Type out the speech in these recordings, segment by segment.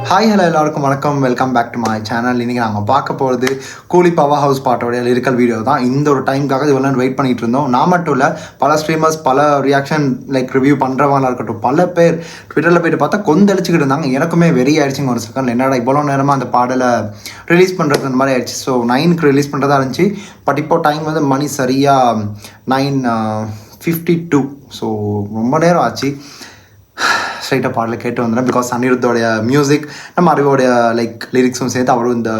Hi hello எல்லாருக்கும் வணக்கம், welcome back to my channel. இன்றைக்கி நாங்கள் பார்க்க போகிறது கூலி பவர் ஹவுஸ் பாட்டோடைய லிரிக்கல் வீடியோ தான். இந்த ஒரு டைமுக்காக இது எல்லாம் வெயிட் பண்ணிகிட்டு இருந்தோம். நான் மட்டும் இல்லை, பல ஸ்ட்ரீமர்ஸ், பல ரியாக்ஷன் ரிவ்யூ பண்ணுறவங்களா இருக்கட்டும், பல பேர் ட்விட்டரில் போய்ட்டு பார்த்தா கொந்தளிச்சுக்கிட்டு இருந்தாங்க. எனக்குமே வெறி ஆயிடுச்சுங்க ஒரு செகண்ட். என்னடா இவ்வளோ நேரமாக அந்த பாடலை ரிலீஸ் பண்ணுறது அந்த மாதிரி ஆயிடுச்சு. ஸோ 9க்கு ரிலீஸ் பண்ணுறதா இருந்துச்சு. பட் இப்போ டைம் வந்து மணி சரியாக 9:52. ஸோ ரொம்ப நேரம் ஆச்சு. ஸ்ட்ரைட்டாக பாடலில் கேட்டு வந்துடும். பிகாஸ் அனிருத்தோடைய மியூசிக், நம்ம அறிவோடைய லிரிக்ஸும் சேர்த்து அவரும் இந்த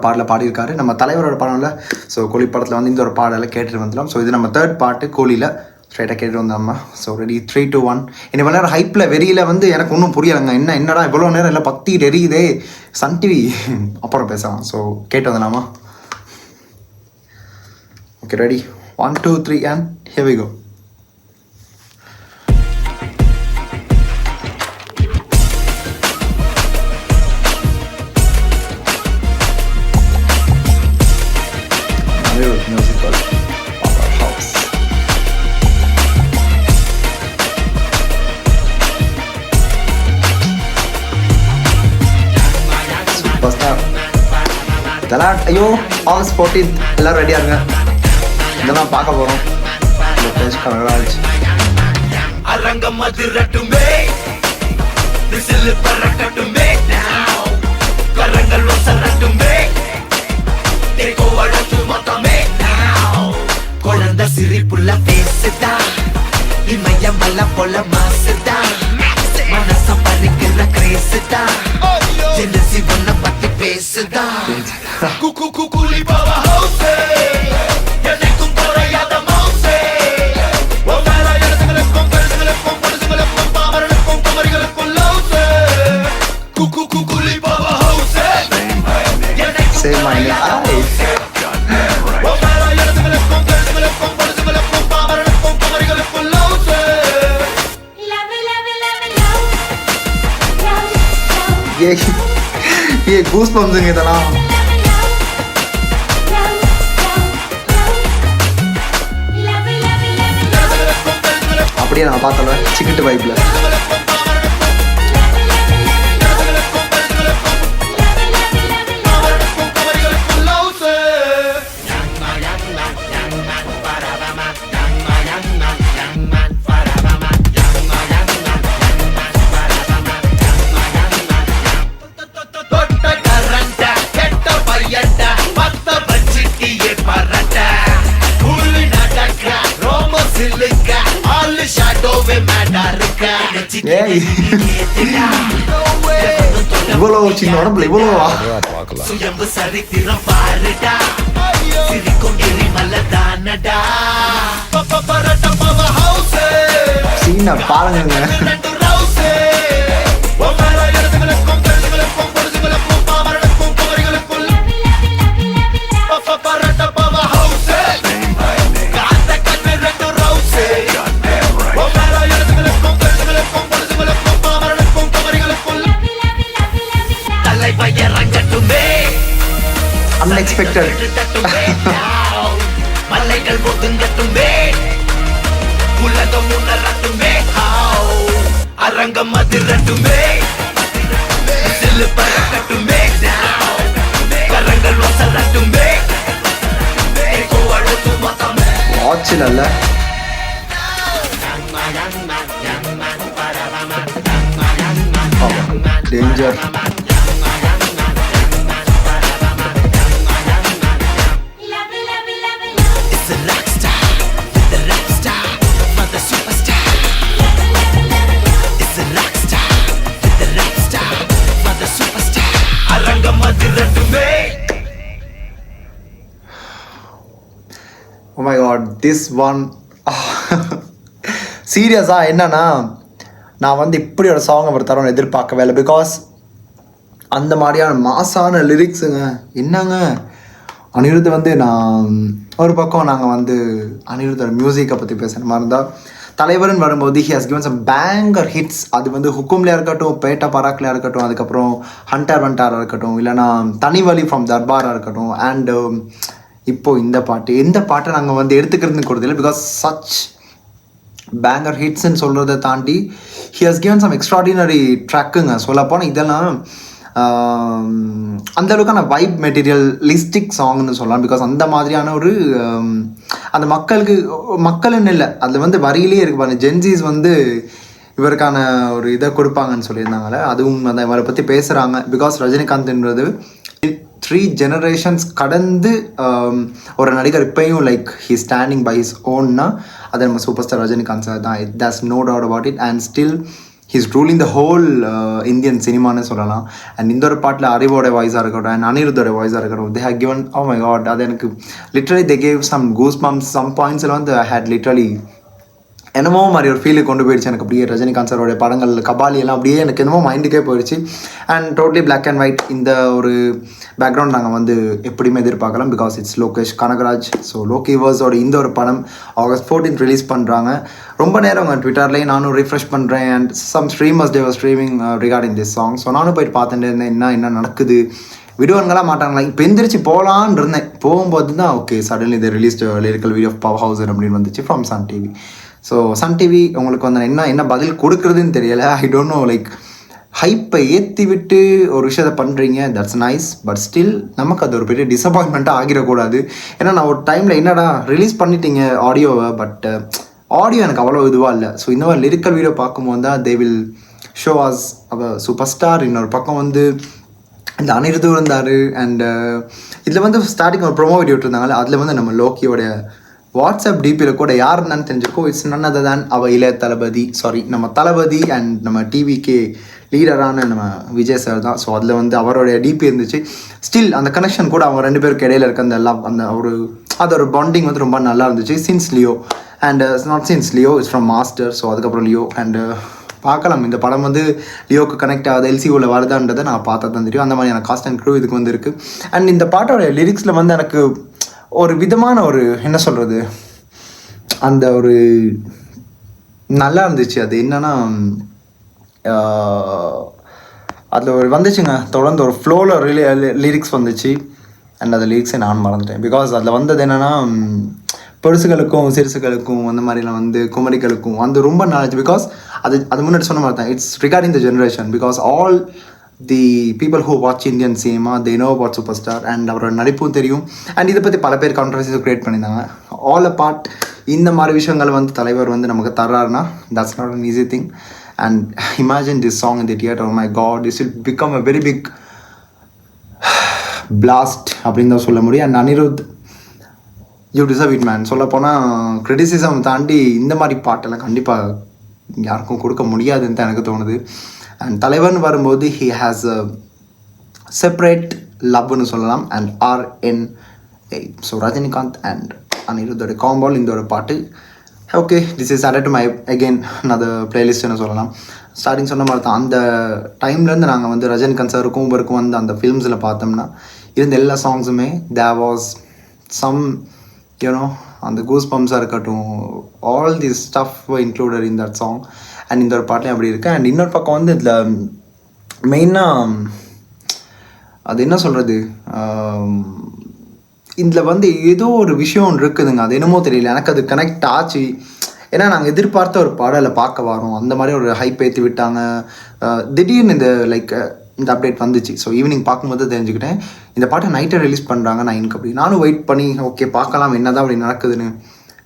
பாடலை பாடியிருக்காரு. நம்ம தலைவரோட பாடல. ஸோ கூலி படத்தில் வந்து இந்த ஒரு பாடலை கேட்டுட்டு வந்துடலாம். ஸோ இது நம்ம தேர்ட் பாட்டு கூலியில் ஸ்ட்ரைட்டாக கேட்டு வந்தோம்மா. So ready 3, 2, 1. இவ்வளோ நேரம் ஹைப்பில் வெறியில் வந்து எனக்கு ஒன்றும் புரியலைங்க. என்னடா இவ்வளோ நேரம் இல்லை பத்திட்டு எரியுதே சன் டிவி. அப்புறம் பேசலாம். ஸோ கேட்டு வந்துடலாமா? Okay, ready 1, 2, 3 and here we go. Musical powerhouse. Superstar. இதெல்லாம் ஐயோ ஆகஸ்ட் 14th எல்லோரும் ரெடியாக இருங்க. இதெல்லாம் பார்க்க போகிறோம். கனகராஜ் அரங்கம் அதிரட்டுமே, விசில் பறக்கட்டுமே, கரங்கள் வசரட்டுமே, குழந்தை சிரிப்புள்ள பேசுதா, இமயமல்ல போல மாசுதா, மனச பறிக்கிற கிரேசுதா, ஜெலசி ஒன்ன பத்தி பேசுதா. கூலி பவர் ஹவுஸ் எனக்கும் குறையாத மவுசே, ஒவ்வொரு இடத்துகளுக்கும் கருதுகளுக்கும் பொழுதுகளுக்கும் பாவர்களுக்கும் குமரிகளுக்கும் லவுசே. கூலி power house Say my name. ये गूस बम्स हैं इतना. அப்படியே நான் பார்த்தல சிக்கிட்டு வைப்ல. இவ்வளோ சின்ன உடம்புல இவ்வளோவா சீனா பாருங்க. Unexpected. மலைகள் ஒதுங்கட்டுமே, உலகம் உணரட்டுமே, அரங்கம் அதிரட்டுமே, சிலு பறக்கட்டுமே, கரங்கள் வசரட்டுமே, வாட்சில் அல்ல danger. Oh my god, this one சீரியஸாக என்னன்னா, நான் வந்து இப்படி ஒரு சாங் அவர் தரோன்னு எதிர்பார்க்கவே இல்லை. பிகாஸ் அந்த மாதிரியான மாசான லிரிக்ஸுங்க. என்னங்க அனிருத் வந்து, நான் ஒரு பக்கம் நாங்கள் வந்து அனிருத்தோட மியூசிக்கை பற்றி பேசுகிற மாதிரி இருந்தால், தலைவர்னு வரும்போது he has given some banger hits. அது வந்து ஹுக்கும்லையாக இருக்கட்டும், பேட்டா பராக்லையாக இருக்கட்டும், அதுக்கப்புறம் ஹண்டர் வண்டாராக இருக்கட்டும், இல்லைனா தனிவலி ஃப்ரம் தர்பாராக இருக்கட்டும், அண்டு இப்போது இந்த பாட்டு. எந்த பாட்டை நாங்கள் வந்து எடுத்துக்கிறதுன்னு கொடுதில்லை. பிகாஸ் சச் பேங்கர் ஹிட்ஸ்ன்னு சொல்கிறத தாண்டி he has given some extraordinary ட்ராக்குங்க. சொல்லப்போனால் இதெல்லாம் அந்த அளவுக்கான வைப் மெட்டீரியலிஸ்டிக் சாங்னு சொல்லலாம். பிகாஸ் அந்த மாதிரியான ஒரு அந்த மக்கள்னு இல்லை, அதில் வந்து வரியிலே இருக்கு பாருங்க. ஜென்சிஸ் வந்து இவருக்கான ஒரு இதை கொடுப்பாங்கன்னு சொல்லியிருந்தாங்களே, அதுவும் அந்த இவரை பற்றி பேசுகிறாங்க. பிகாஸ் ரஜினிகாந்த்ன்றது 3 generations கடந்து ஒரு நடிகர் இப்பயும் like he standing by his ஓன்னா அது நம்ம சூப்பர் ஸ்டார் ரஜினிகாந்த் சார் தான். That's no doubt about it. And still he's ruling the whole Indian சினிமான்னு சொல்லலாம். அண்ட் இந்த ஒரு பாட்டில் அறிவோட வாய்ஸாக இருக்கட்டும் அண்ட் அனிருத்தோட வாய்ஸாக இருக்கட்டும், they have given oh my God, அது எனக்கு literally they gave some goose bumps. Some பாயிண்ட்ஸில் வந்து ஐ ஹேட் லிட்ரலி என்னமோ மாதிரி ஒரு ஃபீலுக்கு கொண்டு போயிடுச்சு எனக்கு. அப்படியே ரஜினிகாந்த் சாரோடைய படங்கள் கபாலி எல்லாம் அப்படியே எனக்கு என்னமோ மைண்டுக்கே போயிடுச்சு. And totally black and white இந்த ஒரு பேக்ரவுண்ட் நாங்கள் வந்து எப்படியுமே எதிர்பார்க்கலாம். Because it's Lokesh Kanagaraj. So லோகிவர்ஸோட இந்த ஒரு படம் August 14 ரிலீஸ் பண்ணுறாங்க. ரொம்ப நேரம் அவங்க ட்விட்டர்லேயே நானும் ரீஃப்ரெஷ் பண்ணுறேன். And some streamers they're streaming regarding this song. So நானும் போயிட்டு பார்த்துட்டு இருந்தேன் என்ன நடக்குது, விடுவான்களாம் மாட்டாங்களா. இப்போ எந்திரிச்சு போகலான்னு இருந்தேன். போகும்போது தான் ஓகே சடன்லி இதை release lyrical video of power house அப்படின்னு வந்துச்சு from Sun TV. So Sun TV உங்களுக்கு வந்து என்ன பதில் கொடுக்குறதுன்னு தெரியலை. ஐ டோன்ட் நோ, லைக் ஹைப்பை ஏற்றி விட்டு ஒரு விஷயத்தை பண்ணுறீங்க, தட்ஸ் நைஸ். பட் ஸ்டில் நமக்கு அது ஒரு பெரிய டிசப்பாயின்மெண்ட்டாக ஆகிடக்கூடாது. ஏன்னா நான் ஒரு டைமில் என்னடா ரிலீஸ் பண்ணிட்டீங்க ஆடியோவை, பட் ஆடியோ எனக்கு அவ்வளோ இதுவாக இல்லை. ஸோ இந்த மாதிரி லிரிக்கல் வீடியோ பார்க்கும்போது தான் தே வில் ஷோ அஸ் அவ சூப்பர் ஸ்டார். இன்னொரு பக்கம் வந்து இந்த அனிருத்து இருந்தார். அண்ட் இதில் வந்து ஸ்டார்டிங் ஒரு ப்ரொமோ வீடியோ விட்டுருந்தாங்களே, அதில் வந்து நம்ம லோக்கியோடைய வாட்ஸ்அப் டிபியில் கூட யார் என்னன்னு தெரிஞ்சிருக்கோம். இட்ஸ் நன் அதர் தேன் இளைய தளபதி, நம்ம தளபதி அண்ட் நம்ம டிவிக்கே லீடரான நம்ம விஜய் சார் தான். ஸோ அதில் வந்து அவருடைய டிபி இருந்துச்சு. ஸ்டில் அந்த கனெக்ஷன் கூட அவங்க 2 பேருக்கு இடையில இருக்க அந்த எல்லாம் அந்த ஒரு பாண்டிங் வந்து ரொம்ப நல்லா இருந்துச்சு. Since Leo and not since Leo it's from master. So அதுக்கப்புறம் லியோ அண்ட் பார்க்கலாம் இந்த படம் வந்து லியோக்கு கனெக்ட் ஆகுது எல்சிஓவில் வருதான்றதை நான் பார்த்தா தான் தெரியும். அந்த மாதிரியான காஸ்ட் அண்ட் க்ரூ இதுக்கு வந்து இருக்குது. அண்ட் இந்த பாட்டோட லிரிக்ஸில் வந்து எனக்கு ஒரு விதமான ஒரு என்ன சொல்கிறது, அந்த ஒரு நல்லா இருந்துச்சு. அது என்னன்னா அதில் ஒரு வந்துச்சுங்க தொடர்ந்து ஒரு ஃப்ளோவில் லிரிக்ஸ் வந்துச்சு. அண்ட் அந்த லிரிக்ஸை நான் மறந்துட்டேன். பிகாஸ் அதில் வந்தது என்னென்னா பெருசுகளுக்கும் சிறுசுகளுக்கும் அந்த மாதிரிலாம் வந்து குமரிகளுக்கும் வந்து ரொம்ப நாளைச்சு. பிகாஸ் அது முன்னாடி சொன்ன மாதிரி தான் it's regarding the generation. Because all the people who watch Indian cinema they know about super star. And அவரோட நடிப்பும் தெரியும். அண்ட் இதை பற்றி பல பேர் கான்ட்ரவர்சிஸ் கிரியேட் பண்ணியிருந்தாங்க. ஆல் அ பார்ட் இந்த மாதிரி விஷயங்கள் வந்து தலைவர் வந்து நமக்கு தர்றாருன்னா that's not an easy thing. And imagine this song in the theatre, my God, this will become a very big blast அப்படின்னு தான் சொல்ல முடியும். And Anirudh, you deserve it man. சொல்லப்போனால் கிரிட்டிசிசம் தாண்டி இந்த மாதிரி பாட்டெல்லாம் கண்டிப்பாக யாருக்கும் கொடுக்க முடியாதுன்னு தான் எனக்கு தோணுது. அண்ட் தலைவர்னு வரும்போது ஹி ஹேஸ் அ செப்பரேட் லவ்னு சொல்லலாம். And RNA. So Rajinikanth and அனிருத்தோட காம்போல் இந்த ஒரு பாட்டு. Okay, this is added to my again another பிளேலிஸ்ட்னு சொல்லலாம். ஸ்டார்டிங் சொன்ன மாதிரி தான் அந்த டைம்லேருந்து நாங்கள் வந்து ரஜினிகாந்த் சாருக்கும் இவருக்கும் வந்து அந்த ஃபிலிம்ஸில் பார்த்தோம்னா இருந்த எல்லா சாங்ஸுமே தேர் வாஸ் சம் யூனோ அந்த கூஸ் பம்ப்ஸாக இருக்கட்டும், all this stuff included in that song. And இந்த ஒரு பாட்டிலையும் அப்படி இருக்குது. அண்ட் இன்னொரு பக்கம் வந்து இதில் மெயினாக அது என்ன சொல்கிறது, இதில் வந்து ஏதோ ஒரு விஷயம் ஒன்று இருக்குதுங்க. அது என்னமோ தெரியல, எனக்கு அது கனெக்ட் ஆச்சு. ஏன்னா நாங்கள் எதிர்பார்த்த ஒரு பாடலை பார்க்க வரோம், அந்த மாதிரி ஒரு ஹைப் ஏற்றி விட்டாங்க. திடீர்னு இந்த அப்டேட் வந்துச்சு. ஸோ ஈவினிங் பார்க்கும்போது தெரிஞ்சுக்கிட்டேன் இந்த பாட்டை நைட்டை ரிலீஸ் பண்ணுறாங்க 9க்கு. அப்படி நானும் வெயிட் பண்ணி ஓகே பார்க்கலாம் என்ன தான் அப்படி நடக்குதுன்னு.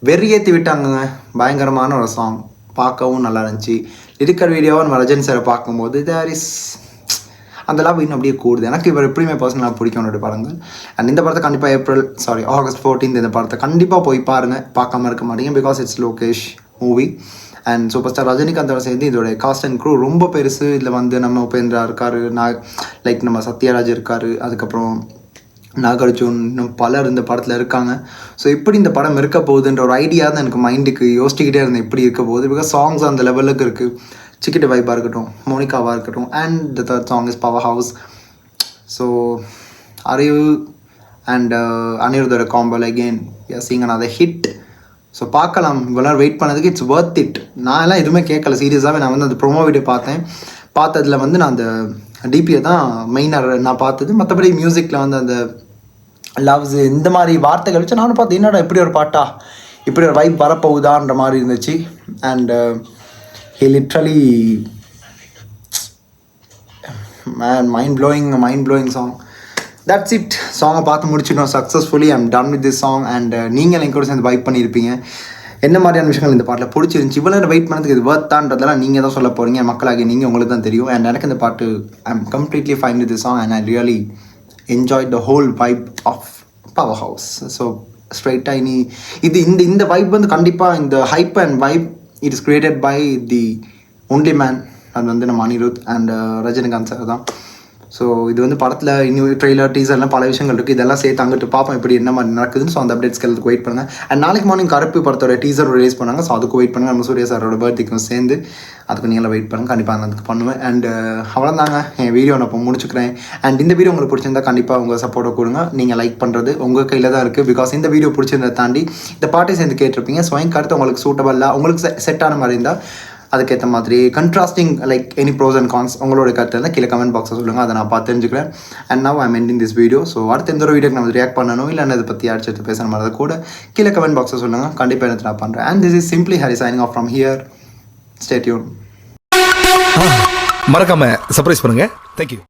வெறியேற்றி விட்டாங்கங்க. பயங்கரமான ஒரு சாங், பார்க்கவும் நல்லா இருந்துச்சு. லிரிக்கல் வீடியோவை நம்ம ரஜினி சாரை பார்க்கும்போது தேர் இஸ் அந்த லவ் இன்னும் அப்படியே கூடுது. எனக்கு இவர் எப்படியுமே பர்சனலாக பிடிக்கும் என்னோட படங்கள். அண்ட் இந்த படத்தை கண்டிப்பாக August 14 இந்த படத்தை கண்டிப்பாக போய் பாருங்கள், பார்க்காம இருக்க மாட்டீங்க. Because it's Lokesh movie. And super star ரஜினிகாந்தோட சேர்ந்து இதோட காஸ்ட் அண்ட் க்ரூ ரொம்ப பெருசு. இதில் வந்து நம்ம உபேந்திரா இருக்கார், நம்ம சத்யராஜ் இருக்கார், அதுக்கப்புறம் நாகார்ஜுன், இன்னும் பலர் இந்த படத்தில் இருக்காங்க. ஸோ எப்படி இந்த படம் இருக்க போகுதுன்ற ஒரு ஐடியா தான் எனக்கு மைண்டுக்கு யோசிச்சுக்கிட்டே இருந்தேன் எப்படி இருக்க போகுது. பிகாஸ் சாங்ஸ் அந்த லெவலுக்கு இருக்குது. சிக்கிட்டு வைப்பாக இருக்கட்டும், மோனிகாவாக இருக்கட்டும், and the third song is power house. So Arivu and அனிருத்தோட காம்போல் again seeing another hit. So பார்க்கலாம், இவ்வளோ வெயிட் பண்ணதுக்கு இட்ஸ் ஒர்த் இட். நான் எல்லாம் எதுவுமே கேட்கல சீரியஸாகவே. நான் வந்து அந்த ப்ரோமோ வீடியோ பார்த்ததில் வந்து நான் அந்த டிபியை தான் மெயினாக நான் பார்த்தது. மற்றபடி மியூசிக்கில் வந்து அந்த லவ்ஸு இந்த மாதிரி வார்த்தைகள் வச்சு நானும் பார்த்தேன் என்னடா இப்படி ஒரு பாட்டா, இப்படி ஒரு வைப் வரப்போகுதான்ற மாதிரி இருந்துச்சு. And he literally mind blowing song. That's it. சாங்கை பார்த்து முடிச்சிட்டோம் successfully. I'm done with this song. And நீங்கள் என் கூட சேர்ந்து வைப் பண்ணியிருப்பீங்க. என்ன மாதிரியான விஷயங்கள் இந்த பாட்டில் பிடிச்சிருந்துச்சி, இவ்வளோ நேரம் வெயிட் பண்ணதுக்கு இது வர்த்தான்றதெல்லாம் நீங்கள் தான் சொல்ல போகிறீங்க மக்களாகி, நீங்கள் உங்களுக்கு தான் தெரியும். அண்ட் எனக்கு இந்த பாட்டு I am completely fine with this song and I really enjoy the whole vibe of power house. So ஸ்ட்ரைட்டாக இனி இந்த வைப் வந்து கண்டிப்பாக இந்த hype and vibe it is created by the only man. அது வந்து நம்ம அனிருத் அண்ட் ரஜினிகாந்த் சார் தான். ஸோ இது வந்து படத்தில் இன்னும் ட்ரெய்லர் டீசர்லாம் பல விஷயங்கள் இருக்குது. இதெல்லாம் சேர்த்து அங்கிட்டு பார்ப்போம் இப்படி என்ன மாதிரி நடக்குதுன்னு. ஸோ அந்த அப்டேட்ஸ்க்கு எல்லாத்துக்கு வெயிட் பண்ணுங்கள். அண்ட் நாளைக்கு மார்னிங் கருப்பு படத்தோட டீசர் ரிலீஸ் பண்ணாங்க. ஸோ அதுக்கு வெயிட் பண்ணுங்கள். நம்ம சூர்யா சாரோட பர்த்டேக்கும் சேர்ந்து அதுக்கு நீங்களும் வெயிட் பண்ணுங்கள். கண்டிப்பாக நான் அதுக்கு பண்ணுவேன். அண்ட் அவ்வளோதாங்க என் வீடியோ நான் இப்போ முடிச்சுக்கிறேன். அண்ட் இந்த வீடியோ உங்களுக்கு பிடிச்சிருந்தா கண்டிப்பாக உங்கள் சப்போர்ட்டை கொடுங்க. நீங்கள் லைக் பண்ணுறது உங்கள் கையில் தான் இருக்குது. பிகாஸ் இந்த வீடியோ பிடிச்சிருந்ததை தாண்டி இந்த பாட்டை சேர்ந்து கேட்டிருப்பீங்க. ஸோ என் கருத்து உங்களுக்கு சூட்டபிளாக உங்களுக்கு செட்டான மாதிரி இருந்தால் அதுக்கேற்ற மாதிரி contrasting like any pros and cons உங்களோட கருத்து இருந்தால் கீழே கமெண்ட் பாக்ஸில் சொல்லுங்கள். அதை நான் பார்த்து தெரிஞ்சுக்கிறேன். And now I ending this video. So அடுத்த எந்த ஒரு வீடியோக்கு நம்ம ரியாக்ட் பண்ணணும் இல்லை அதை பற்றி அடிச்சு பேசுகிற மாதிரி கூட கீழே கமெண்ட் பாக்ஸில் சொல்லுங்கள். கண்டிப்பாக எனக்கு நான் பண்ணுறேன். And this is simply Hari signing off from here. Stay tune. மறக்காம சர்ப்ரைஸ் பண்ணுங்க. தேங்க்யூ.